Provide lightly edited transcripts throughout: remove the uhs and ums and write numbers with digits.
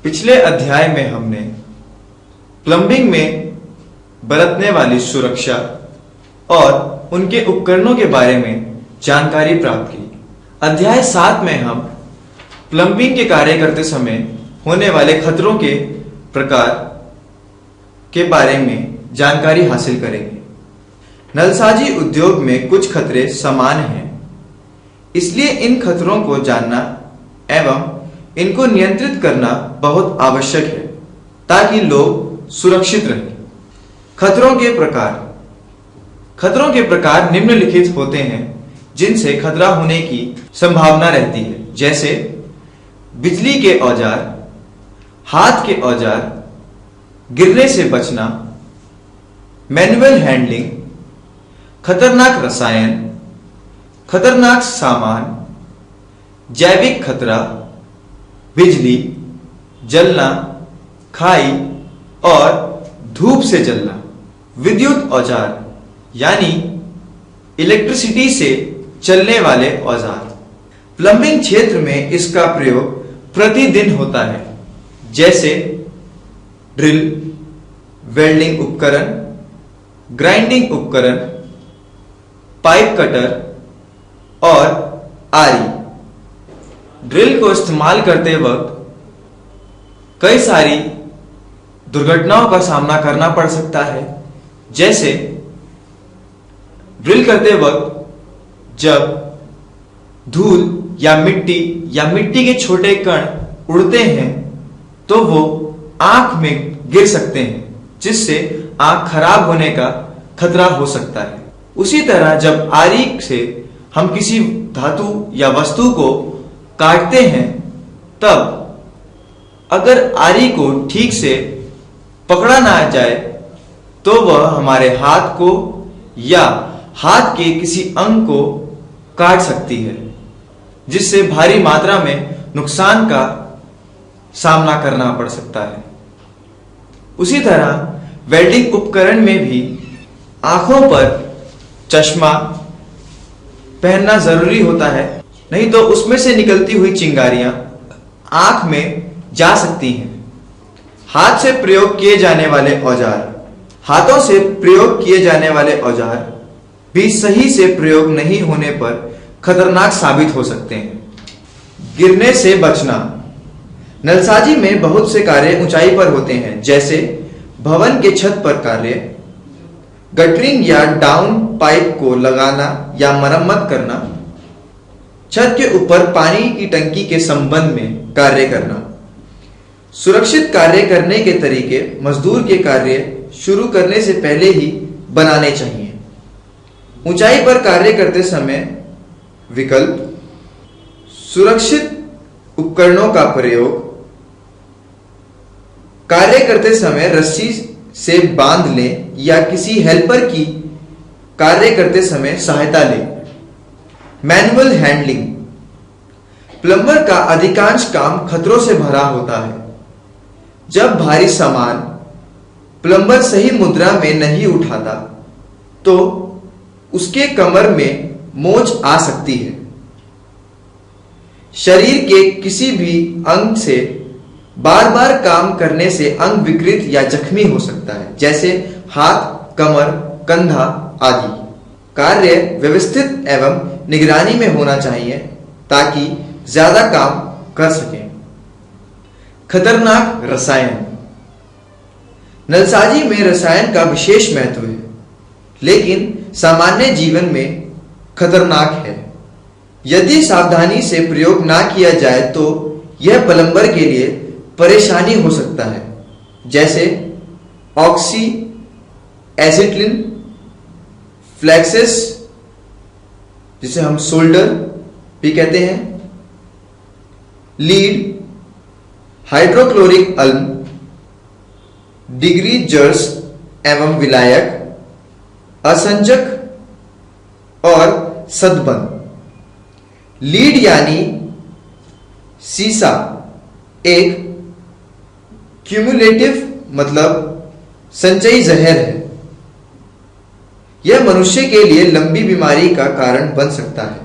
पिछले अध्याय में हमने प्लम्बिंग में बरतने वाली सुरक्षा और उनके उपकरणों के बारे में जानकारी प्राप्त की। अध्याय 7 में हम प्लम्बिंग के कार्य करते समय होने वाले खतरों के प्रकार के बारे में जानकारी हासिल करेंगे। नलसाजी उद्योग में कुछ खतरे समान हैं, इसलिए इन खतरों को जानना एवं इनको नियंत्रित करना बहुत आवश्यक है ताकि लोग सुरक्षित रहें। खतरों के प्रकार निम्नलिखित होते हैं जिनसे खतरा होने की संभावना रहती है, जैसे बिजली के औजार, हाथ के औजार, गिरने से बचना, मैनुअल हैंडलिंग, खतरनाक रसायन, खतरनाक सामान, जैविक खतरा, बिजली, जलना, खाई और धूप से जलना, विद्युत औजार यानी इलेक्ट्रिसिटी से चलने वाले औजार। प्लम्बिंग क्षेत्र में इसका प्रयोग प्रतिदिन होता है, जैसे ड्रिल, वेल्डिंग उपकरण, ग्राइंडिंग उपकरण, पाइप कटर और आरी। ड्रिल को इस्तेमाल करते वक्त कई सारी दुर्घटनाओं का सामना करना पड़ सकता है, जैसे ड्रिल करते वक्त जब धूल या मिट्टी के छोटे कण उड़ते हैं तो वो आंख में गिर सकते हैं, जिससे आंख खराब होने का खतरा हो सकता है। उसी तरह जब आरी से हम किसी धातु या वस्तु को काटते हैं, तब अगर आरी को ठीक से पकड़ा ना जाए तो वह हमारे हाथ को या हाथ के किसी अंग को काट सकती है, जिससे भारी मात्रा में नुकसान का सामना करना पड़ सकता है। उसी तरह वेल्डिंग उपकरण में भी आंखों पर चश्मा पहनना जरूरी होता है, नहीं तो उसमें से निकलती हुई चिंगारियां आंख में जा सकती हैं। हाथों से प्रयोग किए जाने वाले औजार भी सही से प्रयोग नहीं होने पर खतरनाक साबित हो सकते हैं। गिरने से बचना। नलसाजी में बहुत से कार्य ऊंचाई पर होते हैं, जैसे भवन के छत पर कार्य, गटरिंग या डाउन पाइप को लगाना या मरम्मत करना, छत के ऊपर पानी की टंकी के संबंध में कार्य करना। सुरक्षित कार्य करने के तरीके मजदूर के कार्य शुरू करने से पहले ही बनाने चाहिए। ऊंचाई पर कार्य करते समय विकल्प, सुरक्षित उपकरणों का प्रयोग, कार्य करते समय रस्सी से बांध लें या किसी हेल्पर की कार्य करते समय सहायता लें। Manual handling. प्लम्बर का अधिकांश काम खतरों से भरा होता है। जब भारी सामान प्लम्बर सही मुद्रा में नहीं उठाता तो उसके कमर में मोच आ सकती है। शरीर के किसी भी अंग से बार बार काम करने से अंग विकृत या जख्मी हो सकता है, जैसे हाथ, कमर, कंधा आदि। कार्य व्यवस्थित एवं निगरानी में होना चाहिए ताकि ज्यादा काम कर सकें। खतरनाक रसायन। नलसाजी में रसायन का विशेष महत्व है, लेकिन सामान्य जीवन में खतरनाक है। यदि सावधानी से प्रयोग ना किया जाए तो यह प्लम्बर के लिए परेशानी हो सकता है, जैसे ऑक्सी एसिटिलीन, फ्लेक्सेस जिसे हम सोल्डर भी कहते हैं, लीड, हाइड्रोक्लोरिक अम्ल, डिग्री जर्स एवं विलायक, असंजक और सदबंध। लीड यानी सीसा एक क्यूमुलेटिव मतलब संचयी जहर है। यह मनुष्य के लिए लंबी बीमारी का कारण बन सकता है।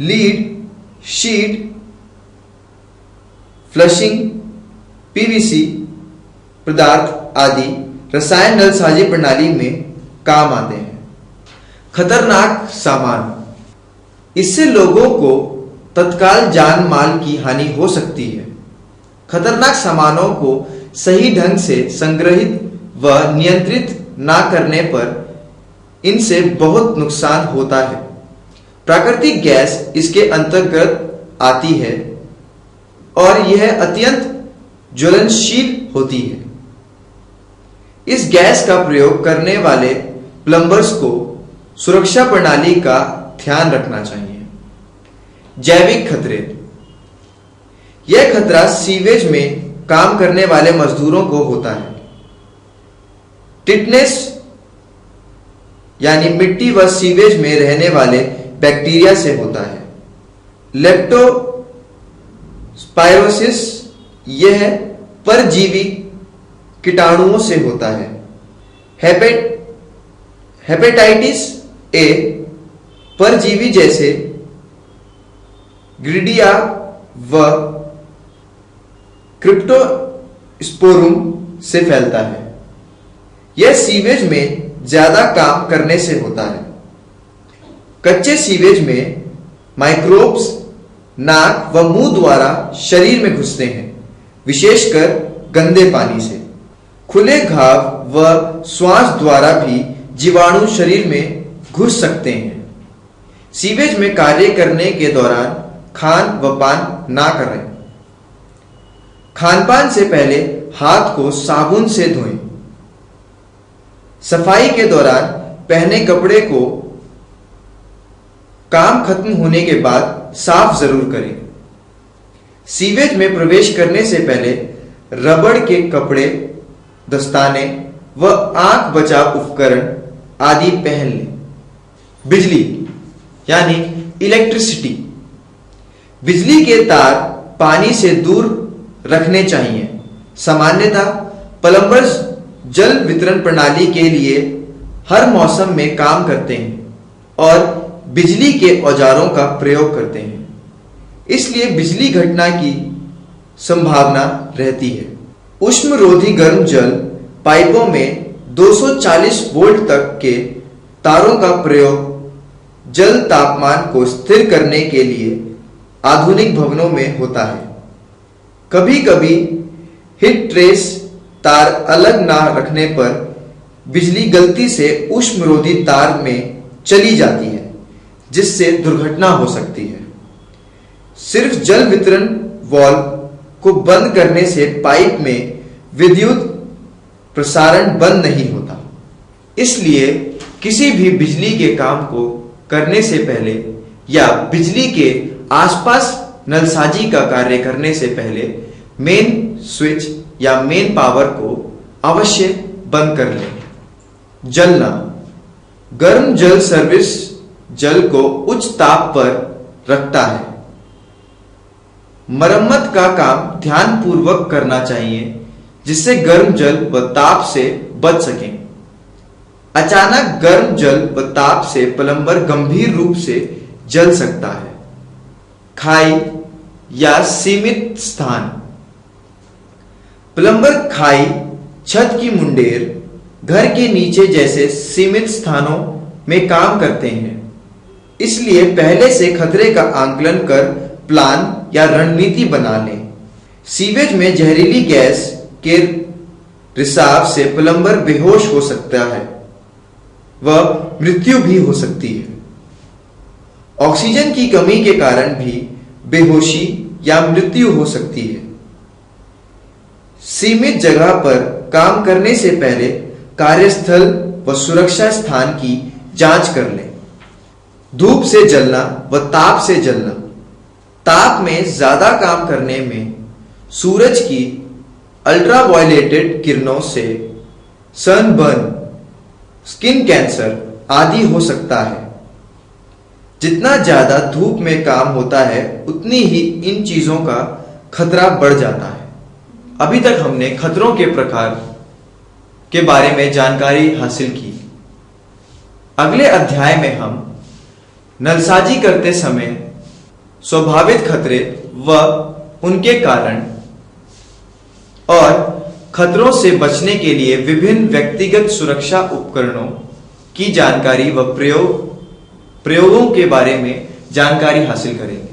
लीड शीट फ्लशिंग, पीवीसी पदार्थ आदि रसायन नलसाजी प्रणाली में काम आते हैं। खतरनाक सामान, इससे लोगों को तत्काल जान माल की हानि हो सकती है। खतरनाक सामानों को सही ढंग से संग्रहित व नियंत्रित ना करने पर इनसे बहुत नुकसान होता है। प्राकृतिक गैस इसके अंतर्गत आती है और यह अत्यंत ज्वलनशील होती है। इस गैस का प्रयोग करने वाले प्लम्बर्स को सुरक्षा प्रणाली का ध्यान रखना चाहिए। जैविक खतरे, यह खतरा सीवेज में काम करने वाले मजदूरों को होता है। टिटनेस यानी मिट्टी व सीवेज में रहने वाले बैक्टीरिया से होता है। लेप्टोस्पायरोसिस, यह परजीवी कीटाणुओं से होता है। हेपेटाइटिस ए, परजीवी जैसे ग्रिडिया व क्रिप्टोस्पोरुम से फैलता है। यह सीवेज में ज्यादा काम करने से होता है। कच्चे सीवेज में माइक्रोब्स नाक व मुंह द्वारा शरीर में घुसते हैं, विशेषकर गंदे पानी से। खुले घाव व श्वास द्वारा भी जीवाणु शरीर में घुस सकते हैं। सीवेज में कार्य करने के दौरान खान व पान ना करें। खानपान से पहले हाथ को साबुन से धोएं। सफाई के दौरान पहने कपड़े को काम खत्म होने के बाद साफ जरूर करें। सीवेज में प्रवेश करने से पहले रबड़ के कपड़े, दस्ताने व आंख बचाव उपकरण आदि पहन लें। बिजली यानी इलेक्ट्रिसिटी, बिजली के तार पानी से दूर रखने चाहिए। सामान्यतः प्लम्बर्स जल वितरण प्रणाली के लिए हर मौसम में काम करते हैं और बिजली के औजारों का प्रयोग करते हैं, इसलिए बिजली घटना की संभावना रहती है। उष्णरोधी गर्म जल पाइपों में 240 वोल्ट तक के तारों का प्रयोग जल तापमान को स्थिर करने के लिए आधुनिक भवनों में होता है। कभी कभी हीट ट्रेस तार अलग ना रखने पर बिजली गलती से उष्णरोधी तार में चली जाती है, जिससे दुर्घटना हो सकती है। सिर्फ जल वितरण वाल्व को बंद करने से पाइप में विद्युत प्रसारण बंद नहीं होता, इसलिए किसी भी बिजली के काम को करने से पहले या बिजली के आसपास नलसाजी का कार्य करने से पहले मेन स्विच या मेन पावर को अवश्य बंद कर लें। जलना, गर्म जल सर्विस जल को उच्च ताप पर रखता है। मरम्मत का काम ध्यानपूर्वक करना चाहिए, जिससे गर्म जल व ताप से बच सकें। अचानक गर्म जल व ताप से प्लम्बर गंभीर रूप से जल सकता है। खाई या सीमित स्थान, प्लम्बर खाई, छत की मुंडेर, घर के नीचे जैसे सीमित स्थानों में काम करते हैं, इसलिए पहले से खतरे का आंकलन कर प्लान या रणनीति बना लें। सीवेज में जहरीली गैस के रिसाव से प्लम्बर बेहोश हो सकता है व मृत्यु भी हो सकती है। ऑक्सीजन की कमी के कारण भी बेहोशी या मृत्यु हो सकती है। सीमित जगह पर काम करने से पहले कार्यस्थल व सुरक्षा स्थान की जांच कर लें। धूप से जलना व ताप से जलना, ताप में ज्यादा काम करने में सूरज की अल्ट्रावायलेटेड किरणों से सनबर्न, स्किन कैंसर आदि हो सकता है। जितना ज्यादा धूप में काम होता है, उतनी ही इन चीजों का खतरा बढ़ जाता है। अभी तक हमने खतरों के प्रकार के बारे में जानकारी हासिल की। अगले अध्याय में हम नलसाजी करते समय स्वाभाविक खतरे व उनके कारण और खतरों से बचने के लिए विभिन्न व्यक्तिगत सुरक्षा उपकरणों की जानकारी व प्रयोगों के बारे में जानकारी हासिल करेंगे।